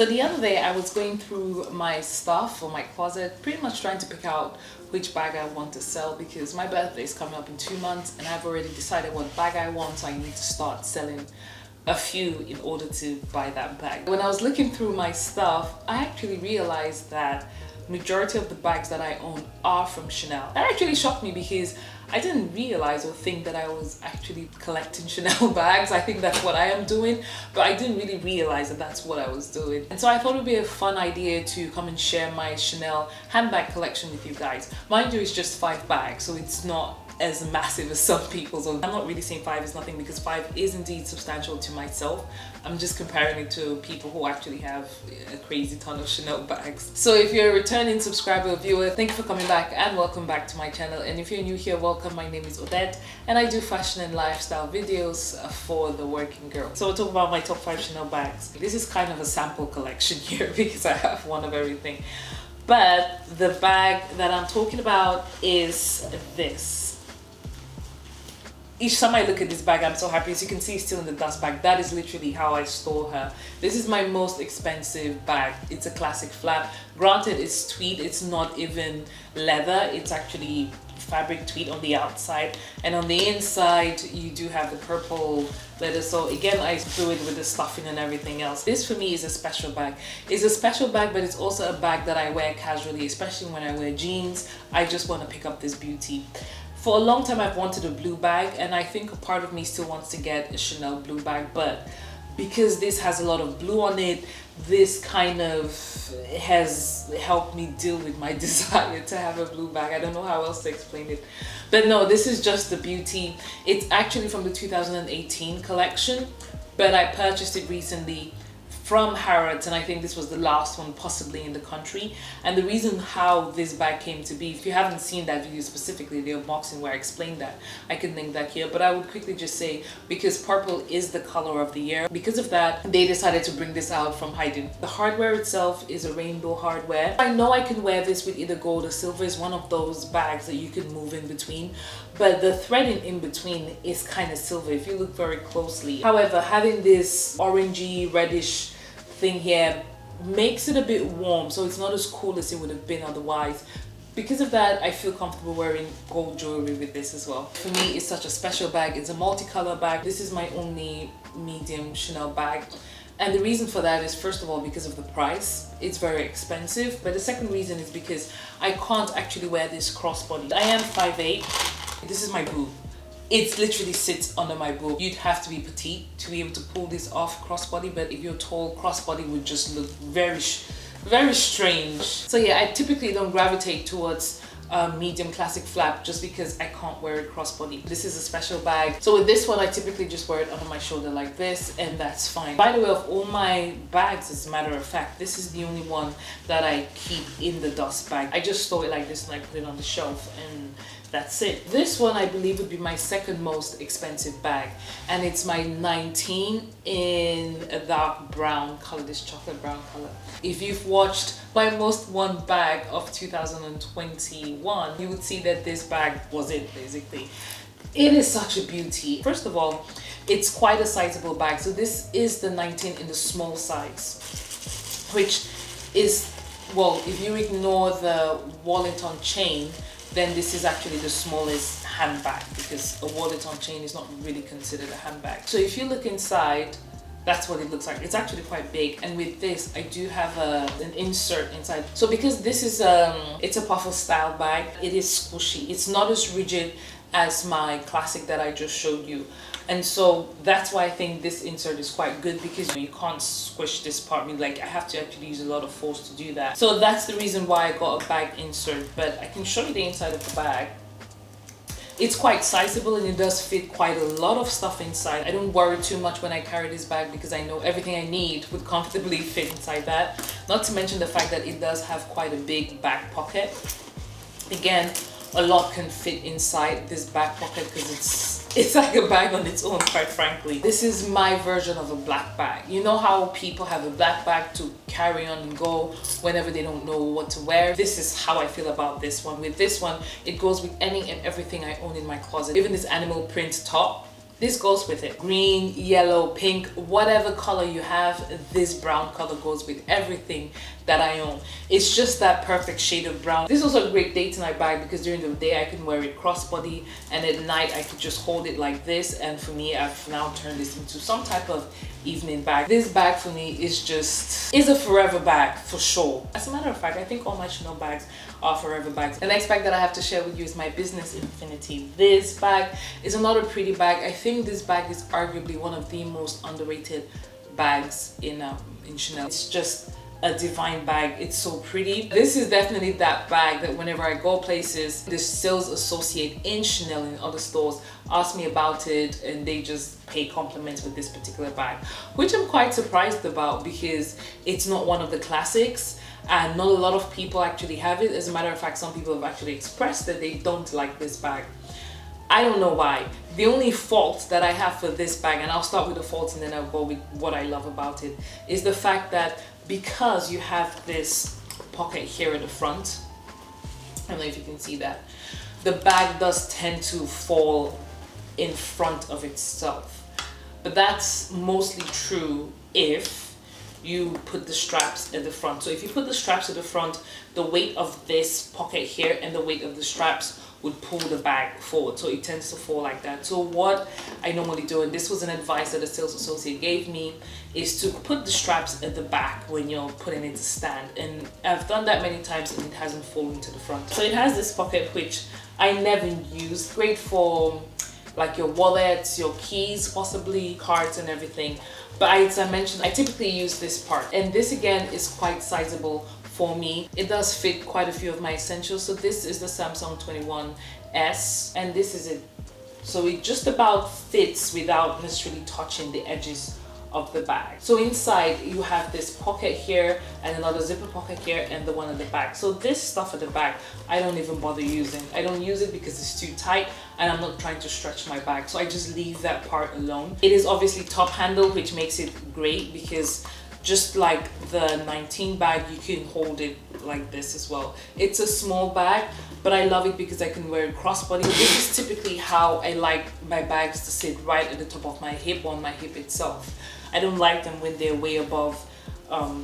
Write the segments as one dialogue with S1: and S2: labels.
S1: So the other day I was going through my stuff or my closet, pretty much trying to pick out which bag I want to sell because my birthday is coming up in 2 months and I've already decided what bag I want, so I need to start selling a few in order to buy that bag. When I was looking through my stuff, I actually realized that majority of the bags that I own are from Chanel. That actually shocked me because I didn't realize or think that I was actually collecting Chanel bags. I think that's what I am doing, but I didn't really realize that that's what I was doing. And so I thought it would be a fun idea to come and share my Chanel handbag collection with you guys. Mind you, it's just 5 bags, so it's not as massive as some people's. I'm not really saying 5 is nothing because 5 is indeed substantial to myself. I'm just comparing it to people who actually have a crazy ton of Chanel bags. So if you're a returning subscriber or viewer, thank you for coming back and welcome back to my channel. And if you're new here, welcome. My name is Odette and I do fashion and lifestyle videos for the working girl. So we'll talk about my top 5 Chanel bags. This is kind of a sample collection here because I have one of everything. But the bag that I'm talking about is this. Each time I look at this bag, I'm so happy. As you can see, it's still in the dust bag. That is literally how I store her. This is my most expensive bag. It's a classic flap. Granted, it's tweed. It's not even leather. It's actually fabric tweed on the outside. And on the inside, you do have the purple leather. So again, I do it with the stuffing and everything else. This for me is a special bag. It's a special bag, but it's also a bag that I wear casually, especially when I wear jeans. I just want to pick up this beauty. For a long time I've wanted a blue bag, and I think a part of me still wants to get a Chanel blue bag, but because this has a lot of blue on it, this kind of has helped me deal with my desire to have a blue bag. I don't know how else to explain it. But no, this is just the beauty. It's actually from the 2018 collection, but I purchased it recently from Harrods, and I think this was the last one possibly in the country. And the reason how this bag came to be, if you haven't seen that video specifically, the unboxing where I explained that, I can link that here, but I would quickly just say, because purple is the color of the year, because of that they decided to bring this out from hiding. The hardware itself is a rainbow hardware. I know I can wear this with either gold or silver. Is one of those bags that you can move in between, but the threading in between is kind of silver if you look very closely. However, having this orangey reddish thing here makes it a bit warm, so it's not as cool as it would have been otherwise. Because of that, I feel comfortable wearing gold jewelry with this as well. For me, it's such a special bag. It's a multicolor bag. This is my only medium Chanel bag. And the reason for that is, first of all, because of the price. It's very expensive. But the second reason is because I can't actually wear this crossbody. I am 5'8". This is my boob. It literally sits under my boob. You'd have to be petite to be able to pull this off crossbody, but if you're tall, crossbody would just look very strange. So yeah, I typically don't gravitate towards medium classic flap just because I can't wear it crossbody. This is a special bag. So with this one, I typically just wear it under my shoulder like this, and that's fine. By the way, of all my bags, as a matter of fact, this is the only one that I keep in the dust bag. I just store it like this and I put it on the shelf, and that's it. This one I believe would be my second most expensive bag, and it's my 19 in a dark brown color, this chocolate brown color. If you've watched my most worn bag of 2021, you would see that this bag was it basically. It is such a beauty. First of all, it's quite a sizable bag. So this is the 19 in the small size, which is, well, if you ignore the wallet on chain, then this is actually the smallest handbag, because a wallet on chain is not really considered a handbag. So if you look inside, that's what it looks like. It's actually quite big, and with this I do have an insert inside. So because this is it's a puffle style bag, it is squishy. It's not as rigid as my classic that I just showed you, and so that's why I think this insert is quite good, because you can't squish this part. I mean, like, I have to actually use a lot of force to do that. So that's the reason why I got a bag insert. But I can show you the inside of the bag. It's quite sizable and it does fit quite a lot of stuff inside. I don't worry too much when I carry this bag because I know everything I need would comfortably fit inside that. Not to mention the fact that it does have quite a big back pocket. Again, a lot can fit inside this back pocket because it's like a bag on its own, quite frankly. This is my version of a black bag. You know how people have a black bag to carry on and go whenever they don't know what to wear? This is how I feel about this one. With this one, it goes with any and everything I own in my closet. Even this animal print top. This goes with it. Green, yellow, pink, whatever color you have, this brown color goes with everything that I own. It's just that perfect shade of brown. This is also a great date night bag because during the day I can wear it crossbody, and at night I could just hold it like this. And for me, I've now turned this into some type of evening bag. This bag for me is a forever bag for sure. As a matter of fact, I think all my Chanel bags are forever bags. The next bag that I have to share with you is my Business Affinity. This bag is another pretty bag. I think this bag is arguably one of the most underrated bags in Chanel. It's just a divine bag. It's so pretty. This is definitely that bag that whenever I go places, the sales associate in Chanel and other stores ask me about it, and they just pay compliments with this particular bag, which I'm quite surprised about because it's not one of the classics and not a lot of people actually have it. As a matter of fact, some people have actually expressed that they don't like this bag. I don't know why. The only fault that I have for this bag, and I'll start with the faults and then I'll go with what I love about it, is the fact that because you have this pocket here at the front, I don't know if you can see that, the bag does tend to fall in front of itself. But that's mostly true if you put the straps at the front. So if you put the straps at the front, the weight of this pocket here and the weight of the straps would pull the bag forward, so it tends to fall like that. So what I normally do, and this was an advice that a sales associate gave me, is to put the straps at the back when you're putting it to stand, and I've done that many times and it hasn't fallen to the front. So it has this pocket which I never used, great for like your wallets, your keys, possibly cards and everything. But as I mentioned, I typically use this part, and this again is quite sizable for me. It does fit quite a few of my essentials. So this is the Samsung 21S, and this is it. So it just about fits without necessarily touching the edges of the bag. So inside you have this pocket here and another zipper pocket here and the one at the back. So this stuff at the back, I don't even bother using. I don't use it because it's too tight and I'm not trying to stretch my bag. So I just leave that part alone. It is obviously top handle, which makes it great because just like the 19 bag, you can hold it like this as well. It's a small bag, but I love it because I can wear it crossbody. This is typically how I like my bags to sit, right at the top of my hip, on my hip itself. I don't like them when they're way above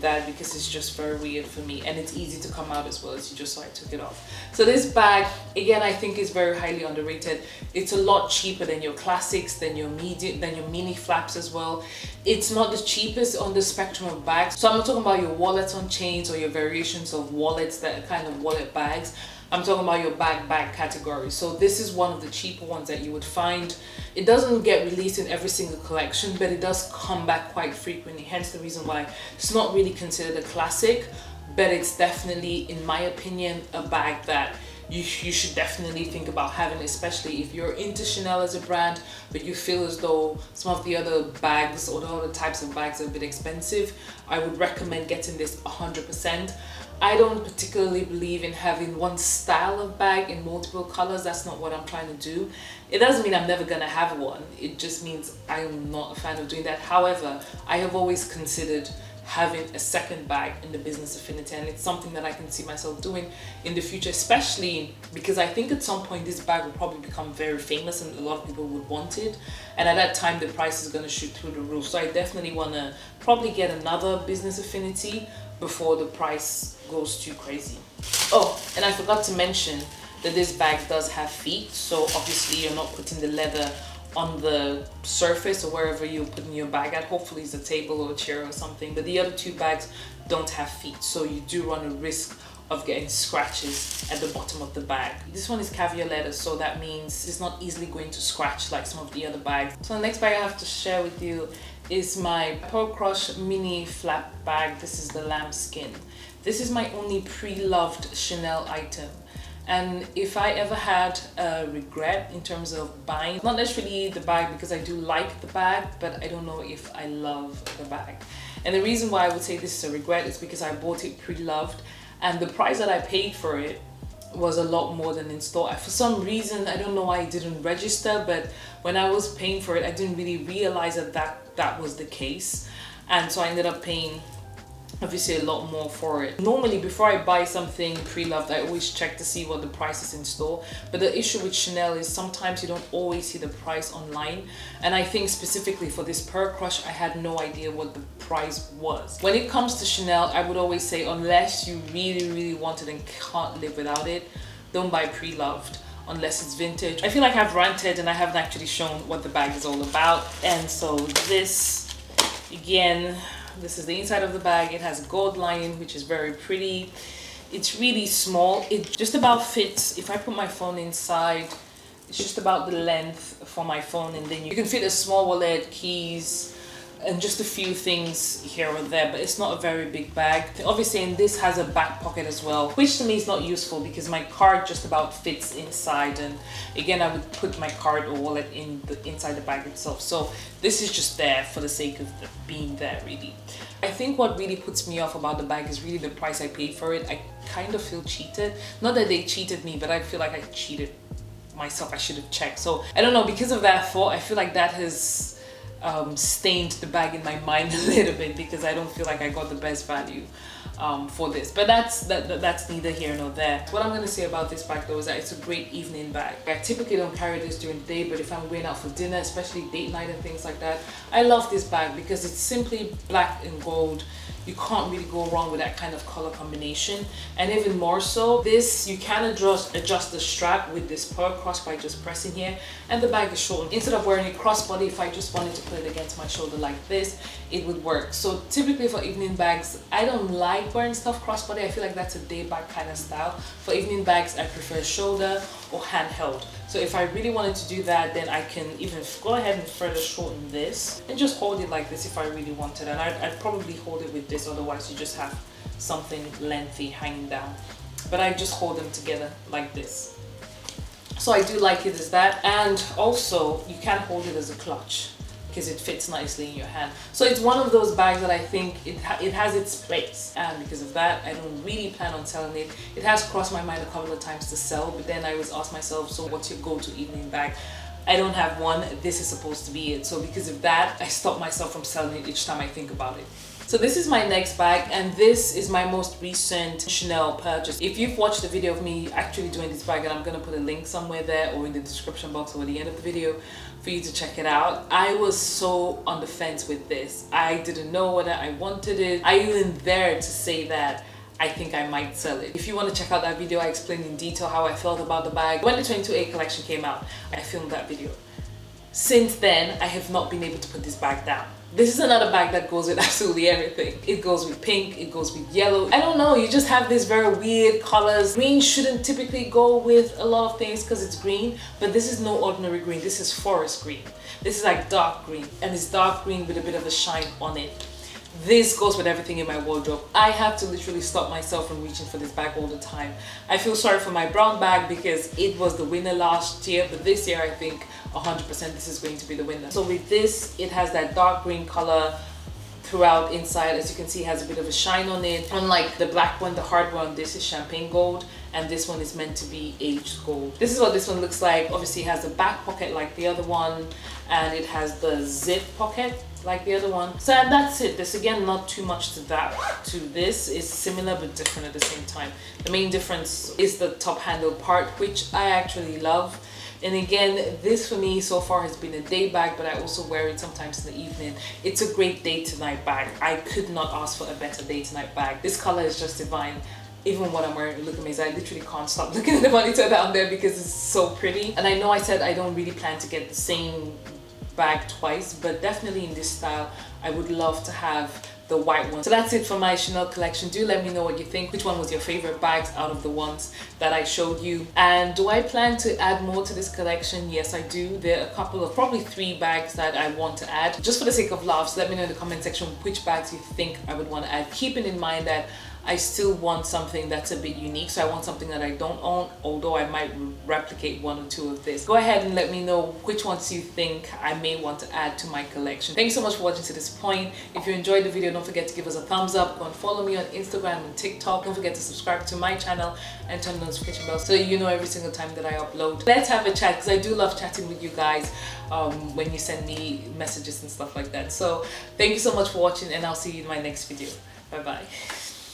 S1: that because it's just very weird for me, and it's easy to come out as well, as you just saw I took it off. So this bag, again, I think is very highly underrated. It's a lot cheaper than your classics, than your medium, than your mini flaps as well. It's not the cheapest on the spectrum of bags. So I'm not talking about your wallets on chains or your variations of wallets, that kind of wallet bags. I'm talking about your bag category. So this is one of the cheaper ones that you would find. It doesn't get released in every single collection, but it does come back quite frequently, hence the reason why it's not really considered a classic, but it's definitely, in my opinion, a bag that you should definitely think about having, especially if you're into Chanel as a brand, but you feel as though some of the other bags or the other types of bags are a bit expensive. I would recommend getting this 100%. I don't particularly believe in having one style of bag in multiple colors. That's not what I'm trying to do. It doesn't mean I'm never gonna have one. It just means I'm not a fan of doing that. However, I have always considered having a second bag in the Business Affinity, and it's something that I can see myself doing in the future, especially because I think at some point this bag will probably become very famous and a lot of people would want it, and at that time the price is going to shoot through the roof. So I definitely want to probably get another Business Affinity before the price goes too crazy. Oh, and I forgot to mention that this bag does have feet, so obviously you're not putting the leather on the surface or wherever you're putting your bag at. Hopefully it's a table or a chair or something, but the other two bags don't have feet, so you do run a risk of getting scratches at the bottom of the bag. This one is caviar leather, so that means it's not easily going to scratch like some of the other bags. So the next bag I have to share with you is my Pearl Crush mini flap bag. This is the lambskin. This is my only pre-loved Chanel item. And if I ever had a regret in terms of buying, not necessarily the bag because I do like the bag, but I don't know if I love the bag. And the reason why I would say this is a regret is because I bought it pre-loved and the price that I paid for it was a lot more than in store. For some reason, I don't know why it didn't register, but when I was paying for it, I didn't really realize that that was the case. And so I ended up paying obviously a lot more for it. Normally before I buy something pre-loved, I always check to see what the price is in store, but the issue with Chanel is sometimes you don't always see the price online, and I think specifically for this Pearl Crush I had no idea what the price was. When it comes to Chanel, I would always say unless you really want it and can't live without it, don't buy pre-loved unless it's vintage. I feel like I've ranted and I haven't actually shown what the bag is all about. And so this, again, this is the inside of the bag. It has a gold lining, which is very pretty. It's really small. It just about fits. If I put my phone inside, it's just about the length for my phone, and then you can fit a small wallet, keys, and just a few things here or there, but it's not a very big bag. Obviously, and this has a back pocket as well, which to me is not useful because my card just about fits inside, and again I would put my card or wallet inside the bag itself. So this is just there for the sake of being there, really. I think what really puts me off about the bag is really the price I paid for it. I kind of feel cheated. Not that they cheated me, but I feel like I cheated myself. I should have checked. So I don't know, because of that thought, I feel like that has stained the bag in my mind a little bit, because I don't feel like I got the best value for this. But that's neither here nor there. What I'm going to say about this bag though is that it's a great evening bag. I typically don't carry this during the day, but if I'm going out for dinner, especially date night and things like that, I love this bag because it's simply black and gold. You can't really go wrong with that kind of color combination. And even more so, this, you can adjust the strap with this Pearl Crush by just pressing here, and the bag is shortened. Instead of wearing a crossbody, if I just wanted to put it against my shoulder like this, it would work. So typically for evening bags, I don't like wearing stuff crossbody. I feel like that's a day bag kind of style. For evening bags, I prefer shoulder or handheld. So if I really wanted to do that, then I can even go ahead and further shorten this and just hold it like this if I really wanted. And I'd probably hold it with this, otherwise you just have something lengthy hanging down. But I just hold them together like this. So I do like it as that. And also you can hold it as a clutch because it fits nicely in your hand. So it's one of those bags that I think it has its place, and because of that I don't really plan on selling it. It has crossed my mind a couple of times to sell, but then I was asked myself, so what's your go-to evening bag? I don't have one. This is supposed to be it. So because of that, I stop myself from selling it each time I think about it. So this is my next bag, and this is my most recent Chanel purchase. If you've watched the video of me actually doing this bag, and I'm gonna put a link somewhere there or in the description box or at the end of the video for you to check it out. I was so on the fence with this. I didn't know whether I wanted it. I even dared to say that I think I might sell it. If you want to check out that video, I explained in detail how I felt about the bag. When the 22A collection came out, I filmed that video. Since then, I have not been able to put this bag down. This is another bag that goes with absolutely everything. It goes with pink, it goes with yellow. I don't know, you just have these very weird colors. Green shouldn't typically go with a lot of things because it's green, but this is no ordinary green. This is forest green. This is like dark green, and it's dark green with a bit of a shine on it. This goes with everything in my wardrobe. I have to literally stop myself from reaching for this bag all the time. I feel sorry for my brown bag because it was the winner last year, but this year I think 100% this is going to be the winner. So with this, it has that dark green color throughout inside. As you can see, it has a bit of a shine on it. Unlike the black one, the hard one, this is champagne gold, and this one is meant to be aged gold. This is what this one looks like. Obviously it has a back pocket like the other one, and it has the zip pocket like the other one. So that's it. There's again not too much to that. To this is similar but different at the same time. The main difference is the top handle part, which I actually love. And again, this for me so far has been a day bag, but I also wear it sometimes in the evening. It's a great day to night bag. I could not ask for a better day to night bag. This color is just divine. Even when I'm wearing it, look amazing. I literally can't stop looking at the monitor down there because it's so pretty. And I know I said I don't really plan to get the same bag twice, but definitely in this style I would love to have the white one. So that's it for my Chanel collection. Do let me know what you think. Which one was your favorite bags out of the ones that I showed you? And do I plan to add more to this collection? Yes, I do. There are a couple of, probably 3 bags that I want to add. Just for the sake of laughs, let me know in the comment section which bags you think I would want to add, keeping in mind that I still want something that's a bit unique. So I want something that I don't own, although I might replicate 1 or 2 of this. Go ahead and let me know which ones you think I may want to add to my collection. Thanks so much for watching to this point. If you enjoyed the video, don't forget to give us a thumbs up. Go and follow me on Instagram and TikTok. Don't forget to subscribe to my channel and turn the notification bell so you know every single time that I upload. Let's have a chat, because I do love chatting with you guys when you send me messages and stuff like that. So thank you so much for watching, and I'll see you in my next video. Bye bye.